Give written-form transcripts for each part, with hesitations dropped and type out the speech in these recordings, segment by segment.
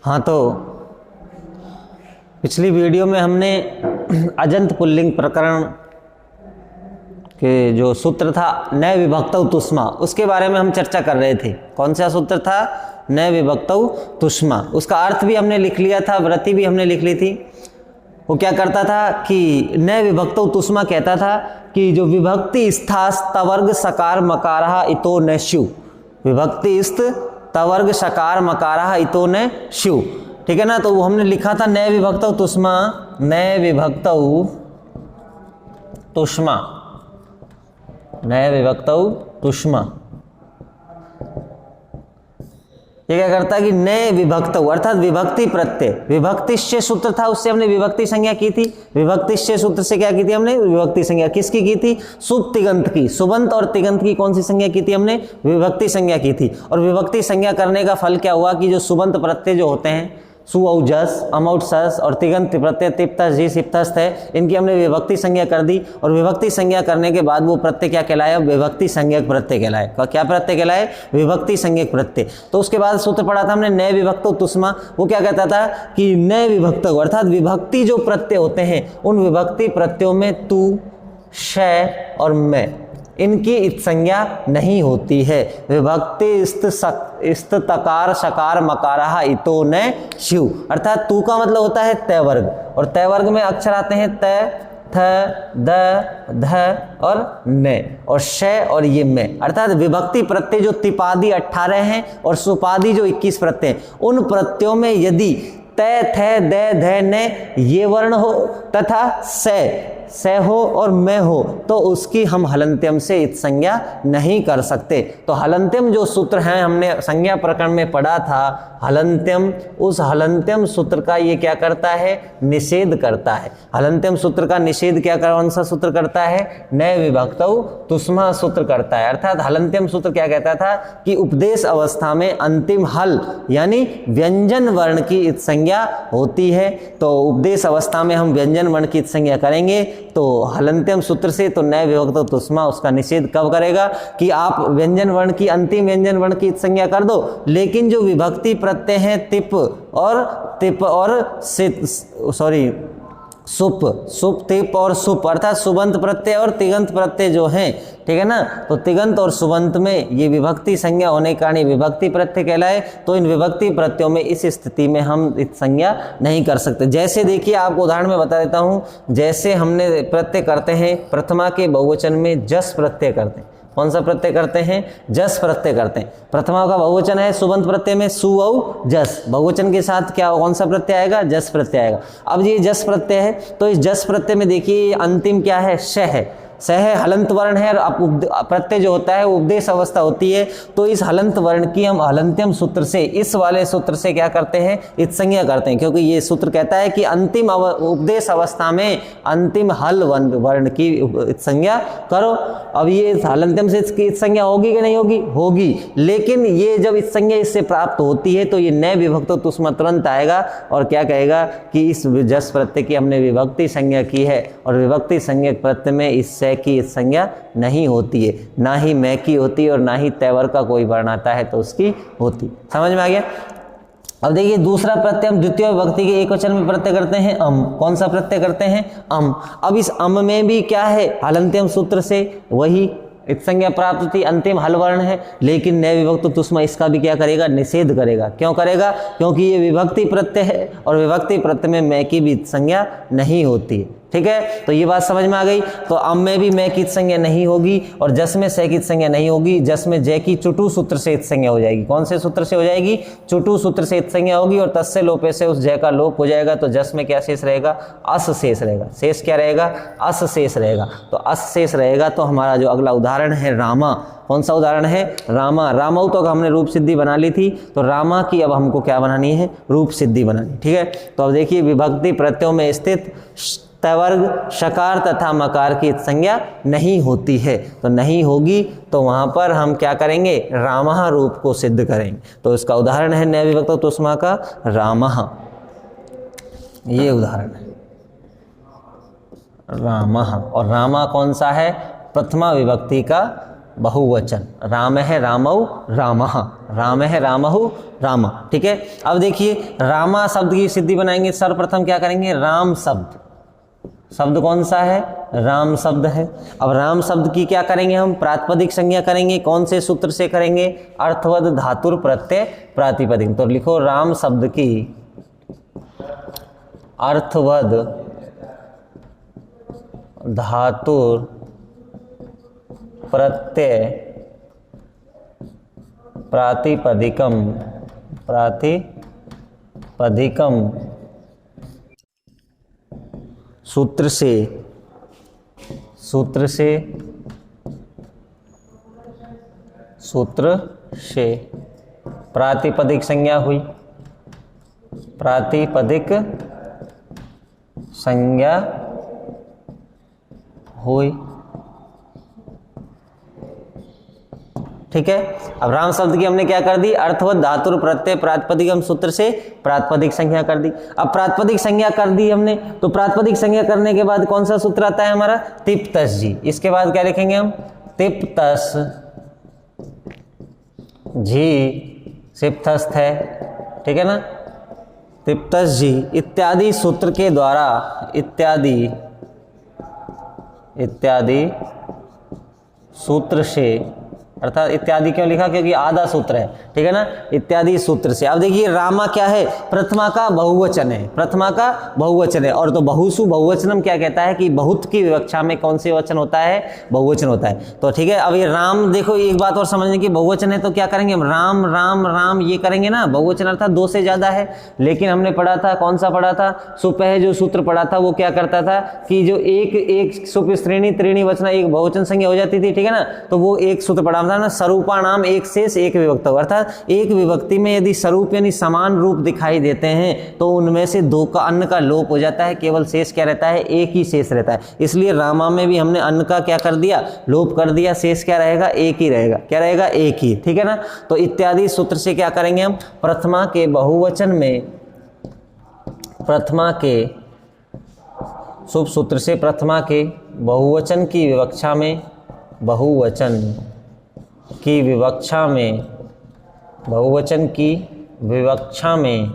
हाँ, तो पिछली वीडियो में हमने अजंत पुल्लिंग प्रकरण के जो सूत्र था न विभक्तौ तुष्मा, उसके बारे में हम चर्चा कर रहे थे। कौन सा सूत्र था? न विभक्तौ तुष्मा। उसका अर्थ भी हमने लिख लिया था, वृत्ति भी हमने लिख ली थी। वो क्या करता था कि न विभक्तौ तुष्मा कहता था कि जो विभक्ति स्थास तवर्ग सकार मकारः इतो न स्यु, विभक्ति स्थ तवर्ग सकार मकारः इतो न स्यु, ठीक है ना। तो वो हमने लिखा था न विभक्तौ तुष्मा, न विभक्तौ तुष्मा, न विभक्तौ तुष्मा। ये क्या करता है कि न विभक्तौ अर्थात विभक्ति प्रत्यय, विभक्तिश्च सूत्र था, उससे हमने विभक्ति संज्ञा की थी। विभक्तिश्च सूत्र से क्या की थी हमने? विभक्ति संज्ञा। किसकी की थी? शुभ तिगंत की। सुबंत और तिगंत की कौन सी संज्ञा की थी हमने? विभक्ति संज्ञा की थी। और विभक्ति संज्ञा करने का फल क्या हुआ कि जो सुबंत प्रत्यय जो होते हैं सु औ जस अमौट सस और तिगंत प्रत्यय तिप्तस जी सिप्तस्त है, इनकी हमने विभक्ति संज्ञा कर दी। और विभक्ति संज्ञा करने के बाद वो प्रत्यय क्या कहलाया? विभक्ति संज्ञक प्रत्यय कहलाए। क्या प्रत्यय कहलाए? विभक्ति संज्ञक प्रत्यय। तो उसके बाद सूत्र पढ़ा था हमने न विभक्तो तुष्मा। वो क्या कहता था कि न विभक्तो अर्थात विभक्ति जो प्रत्यय होते हैं उन विभक्ति प्रत्ययों में तू, श और मैं, इनकी इत संज्ञा नहीं होती है। विभक्ति स्त तकार शकार मकारः इतो न स्यु, अर्थात तू का मतलब होता है तय वर्ग, और तय वर्ग में अक्षर आते हैं तय, थ, द, ध और न, और श और ये में, अर्थात विभक्ति प्रत्यय जो तिपादी 18 हैं और सुपादी जो 21 प्रत्यय हैं, उन प्रत्ययों में यदि तय, थ, द, ध, न ये वर्ण हो तथा स हो और मैं हो तो उसकी हम हलंत्यम से इत संज्ञा नहीं कर सकते। तो हलंत्यम जो सूत्र हैं हमने संज्ञा प्रकरण में पढ़ा था, हलंत्यम, उस हलंत्यम सूत्र का ये क्या करता है? निषेध करता है। हलंत्यम सूत्र का निषेध क्या कौन सा सूत्र करता है? न विभक्तौ तुष्मा सूत्र करता है। अर्थात हलंत्यम सूत्र क्या कहता था कि उपदेश अवस्था में अंतिम हल यानी व्यंजन वर्ण की इत संज्ञा होती है। तो उपदेश अवस्था में हम व्यंजन वर्ण की इत संज्ञा करेंगे तो हलंत्यम सूत्र से, तो न विभक्तौ तुष्मा उसका निषेध कब करेगा कि आप व्यंजन वर्ण की अंतिम व्यंजन वर्ण की संज्ञा कर दो, लेकिन जो विभक्ति प्रत्यय हैं तिप और सुप तिप और सुप अर्थात सुबंत प्रत्यय और तिगंत प्रत्यय जो हैं, ठीक है ना। तो तिगंत और सुबंत में ये विभक्ति संज्ञा होने के कारण विभक्ति प्रत्यय कहलाए। तो इन विभक्ति प्रत्ययों में इस स्थिति में हम इस संज्ञा नहीं कर सकते। जैसे देखिए आपको उदाहरण में बता देता हूँ, जैसे हमने प्रत्यय करते हैं प्रथमा के बहुवचन में जस प्रत्यय करते हैं। कौन सा प्रत्यय करते हैं? जस प्रत्यय करते हैं। प्रथमा का बहुवचन है सुबंत प्रत्यय में सु औ जस, बहुवचन के साथ क्या कौन सा प्रत्यय आएगा? जस प्रत्यय आएगा। अब ये जस प्रत्यय है तो इस जस प्रत्यय में देखिए अंतिम क्या है? श है। स है हलंत वर्ण है और प्रत्यय जो होता है वो उपदेश अवस्था होती है। तो इस हलंत वर्ण की हम हलंत्यम सूत्र से, इस वाले सूत्र से क्या करते हैं? इत संज्ञा करते हैं, क्योंकि ये सूत्र कहता है कि अंतिम उपदेश अवस्था में अंतिम हल वर्ण की इत संज्ञा करो। अब ये हलंत्यम से इसकी इत संज्ञा होगी कि नहीं होगी? होगी। लेकिन ये जब इत संज्ञा इससे प्राप्त होती है तो ये न विभक्तौ तुष्मा तुरंत आएगा और क्या कहेगा कि इस जस प्रत्यय की हमने विभक्ति संज्ञा की है और विभक्ति संज्ञक प्रत्यय में इस की संज्ञा नहीं होती है, ना ही मैं की होती है और ना ही तैवर का कोई वर्ण आता है तो उसकी होती। समझ में आ गया? अब देखिए दूसरा प्रत्यय हम द्वितीय विभक्ति के एक वचन में प्रत्यय करते हैं अम। कौन सा प्रत्यय करते हैं? अम। अब इस अम में भी क्या है? हलंत्यम सूत्र से वही इत संज्ञा प्राप्त थी, अंतिम हल वर्ण है, लेकिन न विभक्तौ तुष्मा इसका भी क्या करेगा? निषेध करेगा। क्यों करेगा? क्योंकि ये विभक्ति प्रत्यय है और विभक्ति प्रत्यय में मैं की भी संज्ञा नहीं होती है। ठीक है, तो ये बात समझ में आ गई। तो अम में भी मैं की संज्ञा नहीं होगी और जस में से की संज्ञा नहीं होगी। जस में जय की चुटु सूत्र से इत संज्ञा हो जाएगी। कौन से सूत्र से हो जाएगी? चुटु सूत्र से इत संज्ञा होगी और तस्य लोपे से उस जय का लोप हो जाएगा। तो जस में क्या शेष रहेगा? अस शेष रहेगा। शेष क्या रहेगा? अस शेष रहेगा। तो अस शेष रहेगा। तो हमारा जो अगला उदाहरण है रामा, कौन सा उदाहरण है? रामा। रामऊ तो हमने रूप सिद्धि बना ली थी, तो रामा की अब हमको क्या बनानी है? रूप सिद्धि बनानी। ठीक है, तो अब देखिए विभक्ति प्रत्ययों में स्थित तवर्ग शकार तथा मकार की संज्ञा नहीं होती है। तो नहीं होगी तो वहां पर हम क्या करेंगे? रामः रूप को सिद्ध करेंगे। तो इसका उदाहरण है न विभक्तौ तुष्मा का रामः। ये उदाहरण है रामः। और रामा कौन सा है? प्रथमा विभक्ति का बहुवचन, राम है रामौ रामः, राम है रामहु राम। ठीक है, अब देखिए रामा शब्द की सिद्धि बनाएंगे। सर्वप्रथम क्या करेंगे, राम शब्द, शब्द कौन सा है, राम शब्द है। अब राम शब्द की क्या करेंगे हम, प्रातिपदिक संज्ञा करेंगे। कौन से सूत्र से करेंगे, अर्थवद धातुर प्रत्यय प्रातिपदिक। तो लिखो राम शब्द की अर्थवद धातुर प्रत्यय प्रातिपदिकम, प्रातिपदिकम सूत्र से, सूत्र से, सूत्र से प्रातिपदिक संज्ञा हुई, प्रातिपदिक संज्ञा हुई। ठीक है, अब राम शब्द की हमने क्या कर दी, अर्थवत धातुर प्रत्यय प्रातिपदिकम सूत्र से प्रातिपदिक संज्ञा कर दी। अब प्रातिपदिक संज्ञा कर दी हमने, तो प्रातिपदिक संज्ञा करने के बाद कौन सा सूत्र आता है हमारा, तिप्तस जी। इसके बाद क्या लिखेंगे हम, तिप्तस जी सिप्तस्थ है। ठीक है ना, तिप्तस जी इत्यादि सूत्र के द्वारा, इत्यादि सूत्र से, अर्थात इत्यादि क्यों लिखा, क्योंकि आधा सूत्र है। ठीक है ना, इत्यादि सूत्र से। अब देखिए रामा क्या है, प्रथमा का बहुवचन है, प्रथमा का बहुवचन है। और तो बहुसु बहुवचनम क्या कहता है कि बहुत की विवक्षा में कौन से वचन होता है, बहुवचन होता है। तो ठीक है, अब ये राम देखो एक बात और समझने की, बहुवचन है तो क्या करेंगे हम, राम राम राम ये करेंगे ना, बहुवचन अर्थात दो से ज्यादा है। लेकिन हमने पढ़ा था, कौन सा पढ़ा था, सुपह जो सूत्र पढ़ा था वो क्या करता था कि जो एक सुप श्रेणी त्रीणी वचना एक बहुवचन संज्ञा हो जाती थी। ठीक है ना, तो वो एक सूत्र पढ़ा था ना, स्वरूपा नाम एक शेष एक विभक्त, अर्थात एक विभक्ति में यदि स्वरूप यानी समान रूप दिखाई देते हैं तो उनमें से दो का अन्न का लोप हो जाता है, केवल शेष क्या रहता है, एक ही शेष रहता है। इसलिए रामा में भी हमने अन्न का क्या कर दिया, लोप कर दिया, शेष क्या रहेगा, एक ही रहेगा। क्या रहेगा, एक ही। ठीक है ना, तो इत्यादि सूत्र से क्या करेंगे हम, प्रथमा के बहुवचन में, प्रथमा के शुभ सूत्र से प्रथमा के बहुवचन की विवक्षा में, बहुवचन की विवक्षा में, बहुवचन की विवक्षा में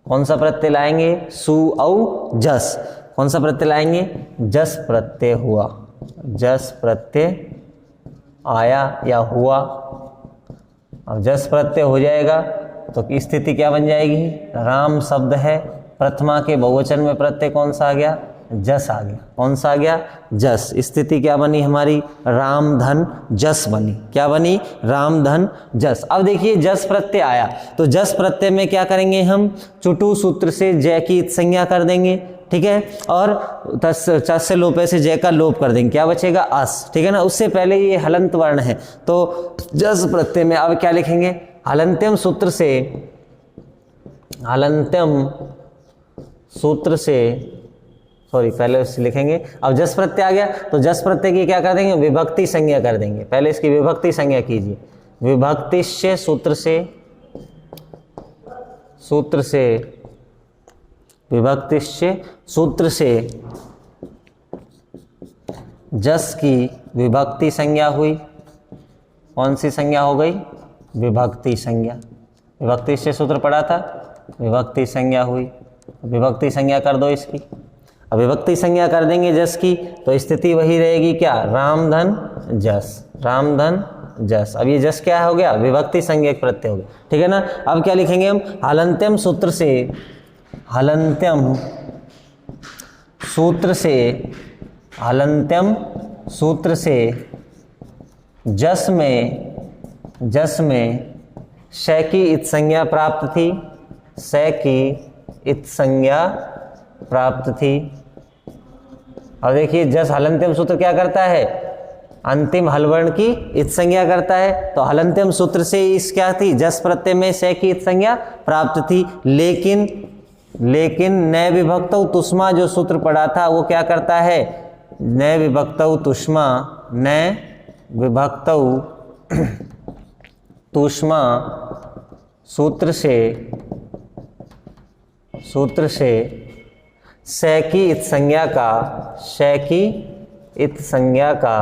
कौन सा प्रत्यय लाएंगे, सु औ जस। कौन सा प्रत्यय लाएंगे, जस प्रत्यय हुआ, जस प्रत्यय आया या हुआ। अब जस प्रत्यय हो जाएगा तो स्थिति क्या बन जाएगी, राम शब्द है, प्रथमा के बहुवचन में प्रत्यय कौन सा आ गया, जस आ गया। कौन सा आ गया, जस। स्थिति क्या बनी हमारी, राम धन जस बनी। क्या बनी, राम धन जस। अब देखिए जस प्रत्यय आया तो जस प्रत्यय में क्या करेंगे हम, चुटु सूत्र से जय की संज्ञा कर देंगे। ठीक है, और चस से लोपे से जय का लोप कर देंगे, क्या बचेगा, अस। ठीक है ना, उससे पहले ये हलंत वर्ण है तो जस प्रत्यय में अब क्या लिखेंगे, हलंत्यम सूत्र से, हलंत्यम सूत्र से, सॉरी पहले उससे लिखेंगे। अब जस प्रत्यय आ गया तो जस प्रत्यय की क्या कर देंगे, विभक्ति संज्ञा कर देंगे। पहले इसकी विभक्ति संज्ञा कीजिए, विभक्तिश्य सूत्र से, सूत्र से, विभक्तिश्य सूत्र से जस की विभक्ति संज्ञा हुई। कौन सी संज्ञा हो गई, विभक्ति संज्ञा। विभक्तिश्य सूत्र पढ़ा था, विभक्ति संज्ञा हुई, विभक्ति संज्ञा कर दो इसकी। अब विभक्ति संज्ञा कर देंगे जस की तो स्थिति वही रहेगी, क्या, रामधन जस, रामधन जस। अब ये जस क्या हो गया, विभक्ति संज्ञक प्रत्यय हो गया। ठीक है ना, अब क्या लिखेंगे हम, हलंत्यम सूत्र से, हलंत्यम सूत्र से, हलंत्यम सूत्र से जस में, जस में शय की इत संज्ञा प्राप्त थी, शय की इत संज्ञा प्राप्त थी। अब देखिए जस हलंत्यम सूत्र क्या करता है, अंतिम हलवर्ण की इत संज्ञा करता है। तो हलंत्यम सूत्र से इस क्या थी, जस प्रत्यय में शय की इत संज्ञा प्राप्त थी। लेकिन नए विभक्तौ तुष्मा जो सूत्र पढ़ा था वो क्या करता है, नए विभक्तौ तुष्मा, नए विभक्तौ तुष्मा सूत्र से, सूत्र से शय की इत संज्ञा का, शय की इत संज्ञा का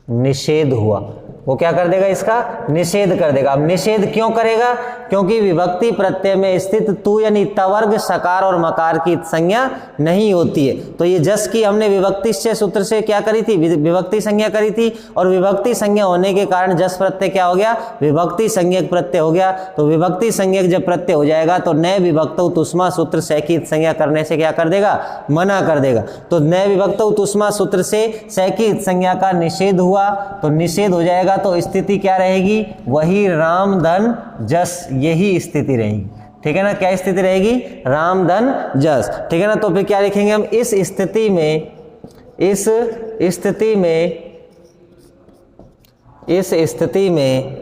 निषेध हुआ। वो क्या कर देगा, इसका निषेध कर देगा। अब निषेध क्यों करेगा, क्योंकि विभक्ति प्रत्यय में स्थित तू यानी तवर्ग सकार और मकार की संज्ञा नहीं होती है। तो ये जस की हमने विभक्ति से सूत्र से क्या करी थी, विभक्ति संज्ञा करी थी, और विभक्ति संज्ञा होने के कारण जस प्रत्यय क्या हो गया, विभक्ति संज्ञक प्रत्यय हो गया। तो विभक्ति संज्ञक जब प्रत्यय हो जाएगा तो नए विभक्तौ तुष्मा सूत्र से की संज्ञा करने से क्या कर देगा, मना कर देगा। तो नए विभक्तौ तुष्मा सूत्र से की संज्ञा का निषेध हुआ, तो निषेध हो जाएगा। तो स्थिति क्या रहेगी, वही राम धन जस, यही स्थिति रहेगी। ठीक है ना, क्या स्थिति रहेगी, राम धन जस। ठीक है ना, तो फिर क्या लिखेंगे हम, इस स्थिति में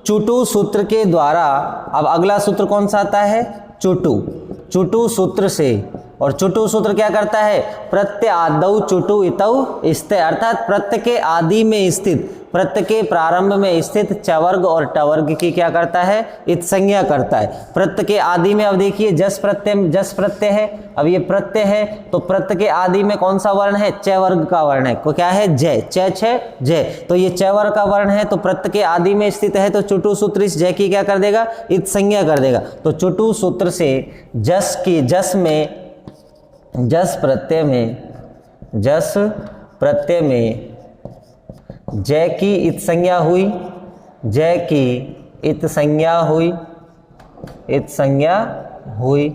चुटु सूत्र के द्वारा, अब अगला सूत्र कौन सा आता है, चुटु सूत्र से, और चुटु सूत्र क्या करता है, प्रत्यय आदौ चुटु इतौ स्थे, अर्थात प्रत्यय के आदि में स्थित, प्रत्यय के प्रारंभ में स्थित चवर्ग और टवर्ग की क्या करता है, इत संज्ञा करता है। प्रत्यय के आदि में अब देखिए जस प्रत्यय है, अब ये प्रत्यय है तो प्रत्यय के आदि में कौन सा वर्ण है, च वर्ग का वर्ण है, को क्या है, जय, जय। तो ये च वर्ग का वर्ण है, तो प्रत्यय के आदि में स्थित है, तो चुटु सूत्र इस जय की क्या कर देगा, इत संज्ञा कर देगा। तो चुटु सूत्र से जस प्रत्यय में जय की इत संज्ञा हुई, इत संज्ञा हुई।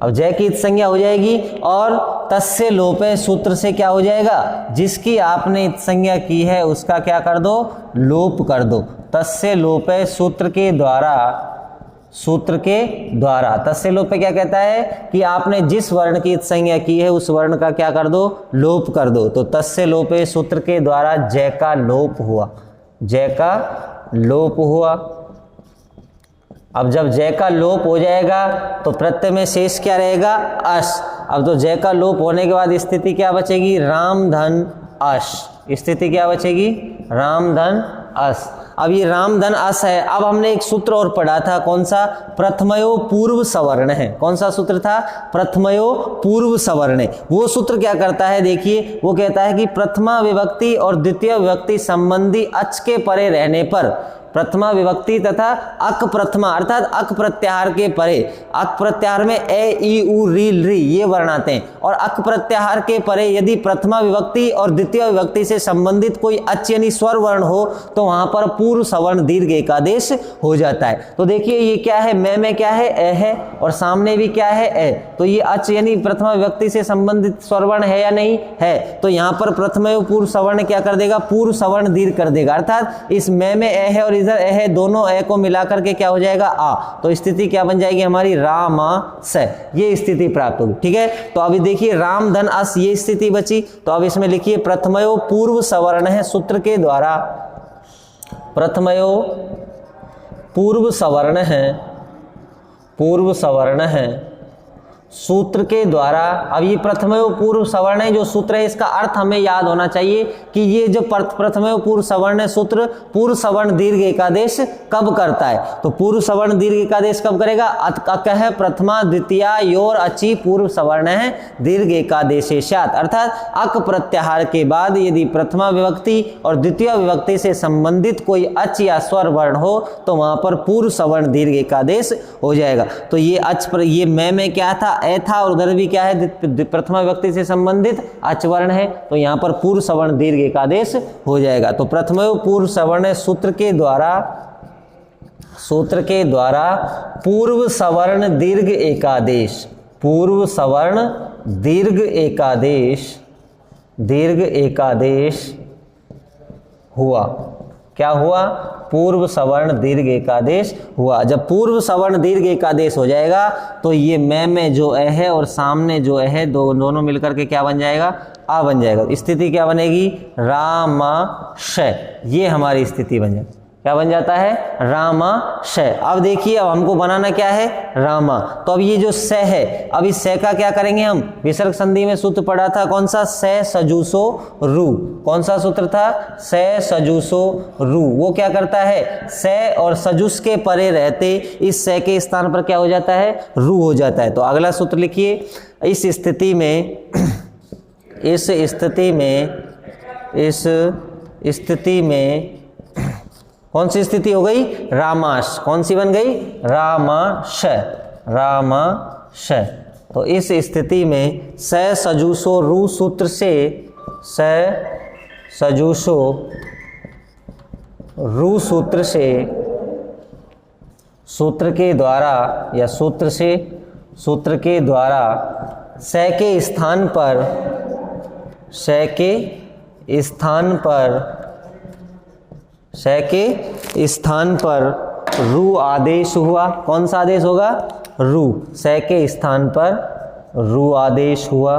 अब जय की इत संज्ञा हो जाएगी, और तस्य लोपे सूत्र से क्या हो जाएगा, जिसकी आपने इत संज्ञा की है उसका क्या कर दो, लोप कर दो। तस्य लोपे सूत्र के द्वारा तस्य लोप पे क्या कहता है कि आपने जिस वर्ण की संज्ञा की है उस वर्ण का क्या कर दो, लोप कर दो। तो तस्य लोपे सूत्र के द्वारा जय का लोप हुआ। अब जब जय का लोप हो जाएगा तो प्रत्यय में शेष क्या रहेगा, अश। अब तो जय का लोप होने के बाद स्थिति क्या बचेगी, राम धन अश। स्थिति क्या बचेगी, राम धन अश। अब ये राम धन अस है। अब हमने एक सूत्र और पढ़ा था, कौन सा, प्रथमयो पूर्व सवर्ण है। कौन सा सूत्र था, प्रथमयो पूर्व सवर्ण। वो सूत्र क्या करता है, देखिए वो कहता है कि प्रथमा विभक्ति और द्वितीय विभक्ति संबंधी अच के परे रहने पर, प्रथमा विभक्ति तथा अक प्रथमा अर्थात अक प्रत्याहार के परे, अक प्रत्याहार में ए ई उ री री ये वर्ण आते हैं, और अक प्रत्याहार के परे यदि प्रथमा विभक्ति और द्वितीय विभक्ति से संबंधित कोई अच यानी स्वर वर्ण हो तो वहां पर पूर्व सवर्ण दीर्घ एकादेश हो जाता है। तो देखिए ये क्या है, में क्या है, ए है, और सामने भी क्या है, ए। तो ये अच यानी प्रथमा विभक्ति से संबंधित स्वर वर्ण है या नहीं है, तो यहाँ पर प्रथम पूर्व सवर्ण क्या कर देगा, पूर्व सवर्ण दीर्घ कर देगा। अर्थात इस में ए है और इधर ए है, दोनों ए को मिलाकर के क्या हो जाएगा, आ। तो स्थिति क्या बन जाएगी हमारी, राम स, ये स्थिति प्राप्त होगी। ठीक है, तो अभी देखिए राम धन अस ये स्थिति बची। तो अब इसमें लिखिए प्रथमयो पूर्व सवर्ण है, सूत्र के द्वारा प्रथमयो पूर्व सवर्ण है सूत्र के द्वारा। अब ये प्रथमयो पूर्व सवर्ण है जो सूत्र है, इसका अर्थ हमें याद होना चाहिए कि ये जो प्रथमयो पूर्व सवर्ण है सूत्र पूर्व सवर्ण दीर्घ एकादेश कब करता है। तो पूर्व सवर्ण दीर्घ एकादेश कब करेगा, अकह प्रथमा द्वितीया योर अची पूर्व सवर्ण है दीर्घ एकादेशेशात, अर्थात अक प्रत्याहार के बाद यदि प्रथमा विभक्ति और द्वितीय विभक्ति से संबंधित कोई अच या स्वर वर्ण हो तो वहां पर पूर्व सवर्ण दीर्घ एकादेश हो जाएगा। तो ये अच पर ये में क्या था, ए था, और उधर भी क्या है, प्रथमा विभक्ति से संबंधित अच वर्ण है, तो यहाँ पर पूर्व सवर्ण दीर्घ एकादेश हो जाएगा। तो प्रथमयो पूर्व सवर्ण सूत्र के द्वारा पूर्व सवर्ण दीर्घ एकादेश हुआ। क्या हुआ, पूर्व सवर्ण दीर्घ एकादेश हुआ। जब पूर्व सवर्ण दीर्घ एकादेश हो जाएगा तो ये में जो ए है और सामने जो ए है दोनों मिलकर के क्या बन जाएगा, आ बन जाएगा। स्थिति क्या बनेगी, रामाशय, ये हमारी स्थिति बन जाएगी। क्या बन जाता है, रामाशय। अब देखिए अब हमको बनाना क्या है, रामा। तो अब ये जो स है, अब इस स का क्या करेंगे हम, विसर्ग संधि में सूत्र पढ़ा था, कौन सा, से सजूसो रू। कौन सा सूत्र था, से सजूसो रू। वो क्या करता है, से और सजुस के परे रहते इस से के स्थान पर क्या हो जाता है, रू हो जाता है। तो अगला सूत्र लिखिए, इस स्थिति में इस स्थिति में कौन सी स्थिति हो गई? रामाश। कौन सी बन गई? रामाशय। रामाशय। तो इस स्थिति में स सजूसो रू सूत्र से, स सजूसो रू सूत्र से, सूत्र के द्वारा या सूत्र से, सूत्र के द्वारा स के स्थान पर, स के स्थान पर, स के स्थान पर रू आदेश हुआ। कौन सा आदेश होगा? रू। स के स्थान पर रू आदेश हुआ।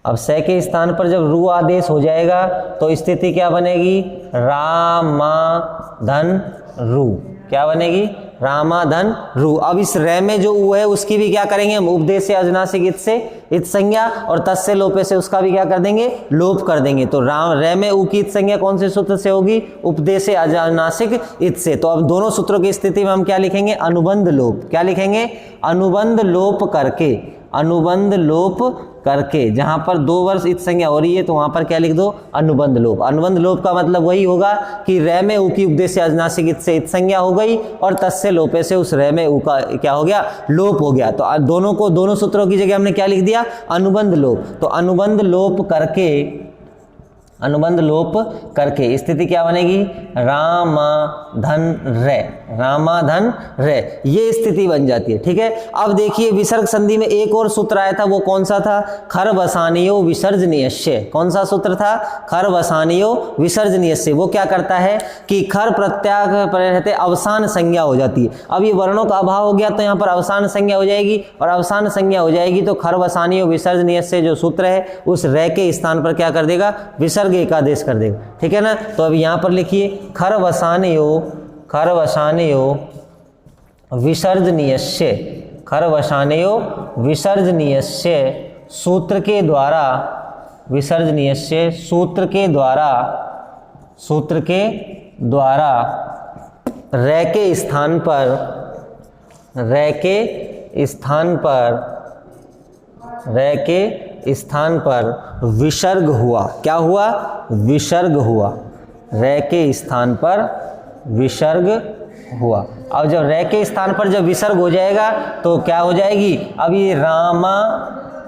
अब स के स्थान पर जब रू आदेश हो जाएगा तो स्थिति क्या बनेगी? रामाधन रू। क्या बनेगी? रामाधन रू। अब इस रे में जो ऊ है उसकी भी क्या करेंगे हम? उपदेश से अजनासिक इत से इत संज्ञा और तस्य लोपे से उसका भी क्या कर देंगे? लोप कर देंगे। तो राम रे में ऊ की इत संज्ञा कौन से सूत्र से होगी? उपदेश से अजनासिक इत से। तो अब दोनों सूत्रों की स्थिति में हम क्या लिखेंगे? अनुबंध लोप। क्या लिखेंगे? अनुबंध लोप करके, अनुबंध लोप करके। जहां पर दो वर्ष इत संज्ञा हो रही है तो वहां पर क्या लिख दो? अनुबंध लोप। अनुबंध लोप का मतलब वही होगा कि रे में ऊ की उपदेश से अजनासिक इत से इत संज्ञा हो गई और तस्य लोपे से उस रे में ऊ का क्या हो गया? लोप हो गया। तो दोनों को, दोनों सूत्रों की जगह हमने क्या लिख दिया? अनुबंध लोप। तो अनुबंध लोप करके, अनुबंध लोप करके स्थिति क्या बनेगी? रामाधन रे। रामाधन रे, ये स्थिति बन जाती है। ठीक है। अब देखिए विसर्ग संधि में एक और सूत्र आया था, वो कौन सा था? खरवसानियो विसर्जनीयस्य। कौन सा सूत्र था? खरवसानियो विसर्जनीयस्य। वो क्या करता है कि खर प्रत्याग पर रहते अवसान संज्ञा हो जाती है। अब ये वर्णों का अभाव हो गया तो यहाँ पर अवसान संज्ञा हो जाएगी, और अवसान संज्ञा हो जाएगी तो खरवसानियो विसर्जनीयस्य जो सूत्र है उस रे के स्थान पर क्या कर देगा? विसर्ग एकादेश कर देगा। ठीक है ना। तो अब यहाँ पर लिखिए खरवसानियो, खरवसानियो विसर्जनीयस्य, खरवसानियो विसर्जनीयस्य सूत्र के द्वारा, विसर्जनीयस्य सूत्र के द्वारा, सूत्र के द्वारा रे के स्थान पर, रे के स्थान पर, रे के स्थान पर विसर्ग हुआ। क्या हुआ? विसर्ग हुआ। रे के स्थान पर विसर्ग हुआ। अब जब रे के स्थान पर जब विसर्ग हो जाएगा तो क्या हो जाएगी? अब ये रामा,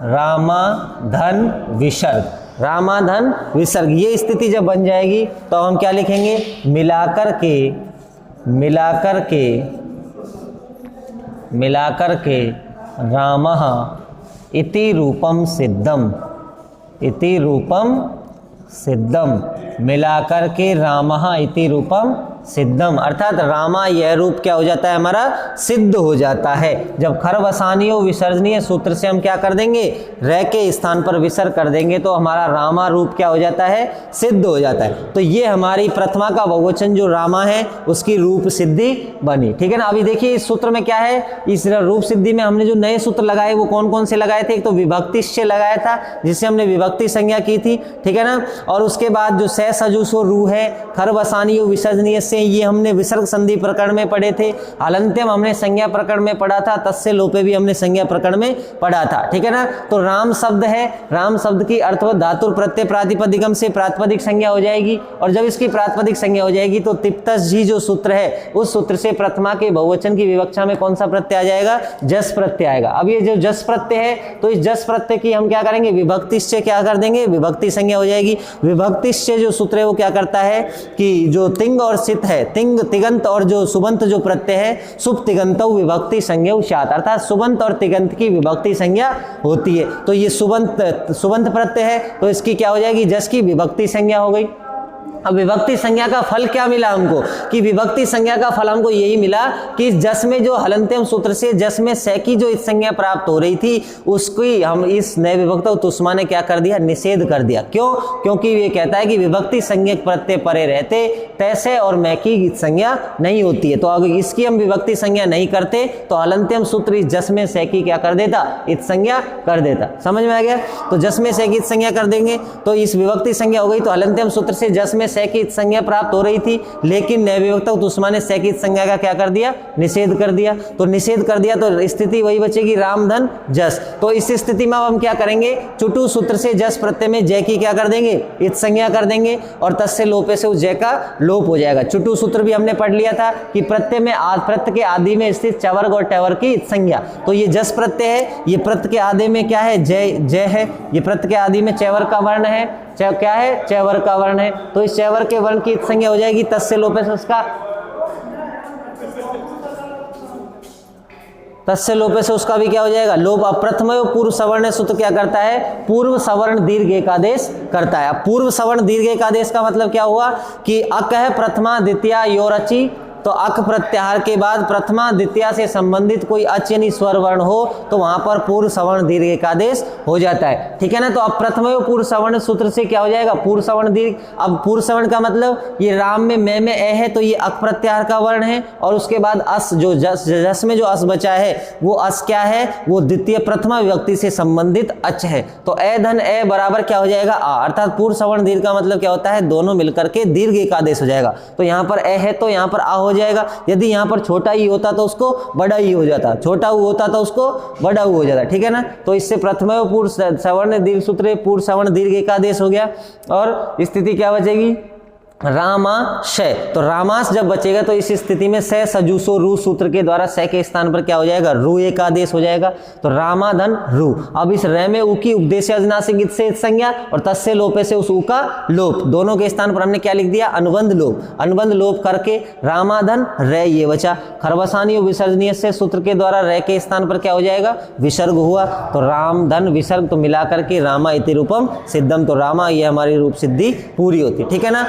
रामाधन विसर्ग, रामाधन विसर्ग, ये स्थिति जब बन जाएगी तो हम क्या लिखेंगे? मिलाकर के, मिलाकर के, मिलाकर के रामः इति रूपम सिद्धम, इति रूपम सिद्धम। मिलाकर के रामः इति रूपम सिद्धम, अर्थात रामा यह रूप क्या हो जाता है? हमारा सिद्ध हो जाता है। जब खरवसानियो विसर्जनीय सूत्र से हम क्या कर देंगे? रे के स्थान पर विसर्ग कर देंगे तो हमारा रामा रूप क्या हो जाता है? सिद्ध हो जाता है। तो ये हमारी प्रथमा का बहुवचन जो रामा है उसकी रूप सिद्धि बनी। ठीक है ना। अभी देखिए इस सूत्र में क्या है? इस रूप सिद्धि में हमने जो नए सूत्र लगाए वो कौन कौन से लगाए थे? एक तो विभक्तिश्च लगाया था जिससे हमने विभक्ति संज्ञा की थी। ठीक है ना। और उसके बाद जो से सजूसो रू है, खरवसानियो विसर्जनीय, ये हमने विसर्ग संधि प्रकरण में पढ़े थे। हलन्त्यम हमने संज्ञा प्रकरण में पढ़ा था। तस्य लोपे भी हमने संज्ञा प्रकरण में पढ़ा था। ठीक है ना। तो राम शब्द है, राम शब्द की अर्थवत धातु प्रत्यय प्रातिपदिकम से प्रातिपदिक संज्ञा हो जाएगी, और जब इसकी प्रातिपदिक संज्ञा हो जाएगी तो तिप्तस जी जो सूत्र है उस सूत्र से प्रथमा के बहुवचन की विवक्षा में कौन सा प्रत्यय आ जाएगा? जस प्रत्यय आएगा। अब ये जो जस प्रत्यय है तो इस जस प्रत्यय की हम क्या करेंगे? विभक्तिश्च क्या कर देंगे? विभक्ति संज्ञा हो जाएगी। विभक्तिश्च जो सूत्र है वो क्या करता है कि जो तिंग और सित है, तिंग तिगंत और जो सुबंत जो प्रत्यय है, शुभ तिगंतौ विभक्ति संज्ञा शात, अर्थात सुबंत और तिगंत की विभक्ति संज्ञा होती है। तो ये सुबंत प्रत्यय है तो इसकी क्या हो जाएगी? जस की विभक्ति संज्ञा हो गई। अब विभक्ति संज्ञा का फल क्या मिला हमको? कि विभक्ति संज्ञा का फल हमको यही मिला कि जस में जो हलन्त्यम सूत्र से जस में से की जो इस संज्ञा प्राप्त हो रही थी उसकी हम इस नए विभक्त तुष्मा ने क्या कर दिया? निषेध कर दिया। क्यों? क्योंकि ये कहता है कि विभक्ति संज्ञक प्रत्यय परे रहते तैसे और मैं की संज्ञा नहीं होती है। तो अगर इसकी हम विभक्ति संज्ञा नहीं करते तो हलन्त्यम सूत्र इस जस में से की क्या कर देता? इत संज्ञा कर देता। समझ में आ गया? तो जस में से की इत संज्ञा कर देंगे तो इस विभक्ति संज्ञा हो गई। तो हलन्त्यम सूत्र से जस में से की इत संज्ञा प्राप्त हो रही थी, लेकिन नैविभक्त उष्मा ने से की इत संज्ञा का क्या कर दिया, निषेध कर दिया। तो निषेध कर दिया तो स्थिति वही बचेगी राम धन जस। तो इस स्थिति में अब हम क्या करेंगे, चुटु सूत्र से जस प्रत्यय में जय की क्या कर देंगे, इत संज्ञा कर देंगे और तस्य लोपे से उस जय का लोप हो जाएगा। चुटु सूत्र भी हमने पढ़ लिया था कि प्रत्यय में प्रत्यय के आदि में स्थित चवर्ग और टवर्ग की इत संज्ञा। तो ये जस प्रत्यय है, ये प्रत्यय के आदि में क्या है, जय जय है। ये प्रत्यय के आदि में चवर्ग का वर्ण है, क्या है, चवर्ग का वर्ण है। तो इस चवर्ग के वर्ण की इत संज्ञा हो जाएगी तस्य लोपे से उसका, तस्य लोपे से उसका भी क्या हो जाएगा, लोप। अब प्रथम पूर्व सवर्ण सूत्र क्या करता है, पूर्व सवर्ण दीर्घ एक आदेश करता है। अब पूर्व सवर्ण दीर्घ एक आदेश का मतलब क्या हुआ कि अक है प्रथमा द्वितीया योरचि, तो अक प्रत्याहार के बाद प्रथमा द्वितीया से संबंधित कोई अच यानी स्वर वर्ण हो तो वहां पर पूर्व सवर्ण दीर्घ एक आदेश हो जाता है, ठीक है ना। तो अब प्रथम पूर्व सवर्ण सूत्र से क्या हो जाएगा, पूर्व सवर्ण दीर्घ। अब पूर्व सवर्ण का मतलब ये राम में मैं में ए है तो ये अक प्रत्याहार का वर्ण है, और उसके बाद अस जो जस में जो अस बचा है वो अस क्या है, वो द्वितीय प्रथमा विभक्ति से संबंधित अच है। तो ए धन ए बराबर क्या हो जाएगा, आ, अर्थात पूर्व सवर्ण दीर्घ का मतलब क्या होता है, दोनों मिलकर के दीर्घ एक आदेश हो जाएगा। तो यहाँ पर ए है तो यहाँ पर आ हो जाएगा। यदि यहाँ पर छोटा ई होता तो उसको बड़ा ई हो जाता, छोटा ऊ होता तो उसको बड़ा ऊ हो जाता, ठीक है ना। तो इससे प्रथम पूर्व सवर्ण दीर्घ सूत्र पूर्व सवर्ण दीर्घ एकादेश हो गया, और स्थिति क्या बचेगी, रामाशय। तो रामाश जब बचेगा तो इस स्थिति में से सजूसो रू सूत्र के द्वारा से के स्थान पर क्या हो जाएगा, रू एक आदेश हो जाएगा। तो रामाधन रू। अब इस रे में उ की उपदेश अजनासिक इत से इत संज्ञा और तस्य लोपे से उस उ का लोप, दोनों के स्थान पर हमने क्या लिख दिया, अनुबंध लोप। अनुबंध लोप करके रामाधन रे ये बचा। खरबसानी विसर्जनीय से सूत्र के द्वारा रे के स्थान पर क्या हो जाएगा, विसर्ग हुआ। तो राम धन विसर्ग तो मिला करके रामा इति रूपम सिद्धम, तो रामा ये हमारी रूप सिद्धि पूरी होती, ठीक है ना।